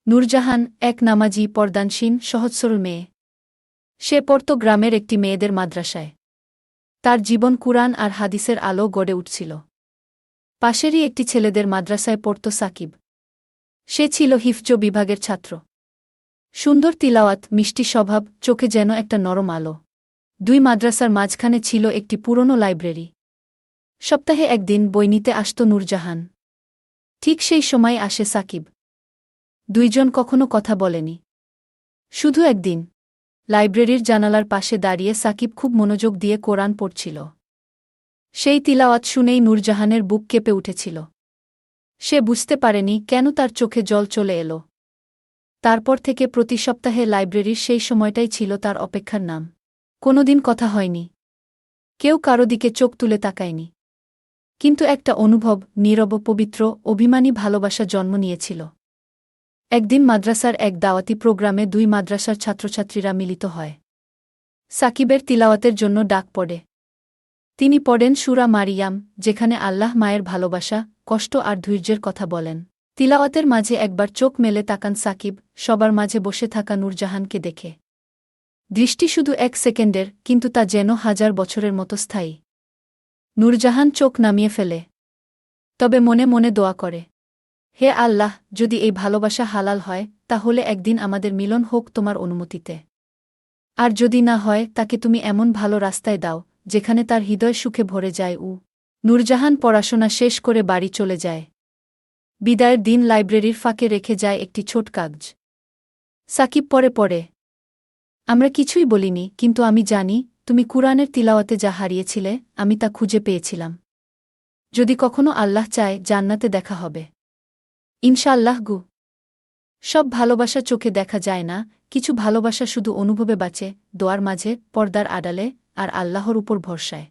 নূরজাহান এক নামাজি পর্দানসীন সহজ-সরল মেয়ে। সে পড়ত গ্রামের একটি মেয়েদের মাদ্রাসায়। তার জীবন কুরআন আর হাদিসের আলো গড়ে উঠছিল। পাশেরই একটি ছেলেদের মাদ্রাসায় পড়ত সাকিব। সে ছিল হিফজ বিভাগের ছাত্র। সুন্দর তিলাওয়াত, মিষ্টি স্বভাব, চোখে যেন একটা নরম আলো। দুই মাদ্রাসার মাঝখানে ছিল একটি পুরনো লাইব্রেরি। সপ্তাহে একদিন বই নিতে আসত নূরজাহান। ঠিক সেই সময় আসে সাকিব। দুইজন কখনো কথা বলেনি। শুধু একদিন লাইব্রেরির জানালার পাশে দাঁড়িয়ে সাকিব খুব মনোযোগ দিয়ে কোরআন পড়ছিল। সেই তিলাওয়াত শুনেই নূরজাহানের বুক কেঁপে উঠেছিল। সে বুঝতে পারেনি কেন তার চোখে জল চলে এলো। তারপর থেকে প্রতি সপ্তাহে লাইব্রেরির সেই সময়টাই ছিল তার অপেক্ষার নাম। কোনোদিন কথা হয়নি, কেউ কারো দিকে চোখ তুলে তাকায়নি, কিন্তু একটা অনুভব, নীরব, পবিত্র, অভিমানী ভালোবাসা জন্ম নিয়েছিল। একদিন মাদ্রাসার এক দাওয়াতি প্রোগ্রামে দুই মাদ্রাসার ছাত্রছাত্রীরা মিলিত হয়। সাকিবের তিলাওয়াতের জন্য ডাক পড়ে। তিনি পড়েন সূরা মারিয়াম, যেখানে আল্লাহ মায়ের ভালোবাসা, কষ্ট আর ধৈর্যের কথা বলেন। তিলাওয়াতের মাঝে একবার চোখ মেলে তাকান সাকিব, সবার মাঝে বসে থাকা নূরজাহানকে দেখে। দৃষ্টি শুধু 1 সেকেন্ডের, কিন্তু তা যেন 1000 বছরের মতো স্থায়ী। নূরজাহান চোখ নামিয়ে ফেলে, তবে মনে মনে দোয়া করে, হে আল্লাহ, যদি এই ভালোবাসা হালাল হয়, তাহলে একদিন আমাদের মিলন হোক তোমার অনুমতিতে। আর যদি না হয়, তাকে তুমি এমন ভালো রাস্তায় দাও, যেখানে তার হৃদয় সুখে ভরে যায়। নূরজাহান পড়াশোনা শেষ করে বাড়ি চলে যায়। বিদায়ের দিন লাইব্রেরির ফাঁকে রেখে যায় একটি ছোট কাগজ। সাকিব পড়ে, আমরা কিছুই বলিনি, কিন্তু আমি জানি, তুমি কুরআনের তিলাওয়াতে যা হারিয়েছিলে, আমি তা খুঁজে পেয়েছিলাম। যদি কখনো আল্লাহ চায়, জান্নাতে দেখা হবে ইনশাআল্লাহ। সব ভালোবাসা চোখে দেখা যায় না, কিছু ভালোবাসা শুধু অনুভবে বাঁচে, দোয়ার মাঝে, পর্দার আড়ালে, আর আল্লাহর উপর ভরসায়।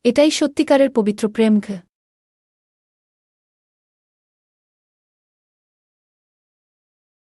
এটাই সত্যিকারের পবিত্র প্রেম।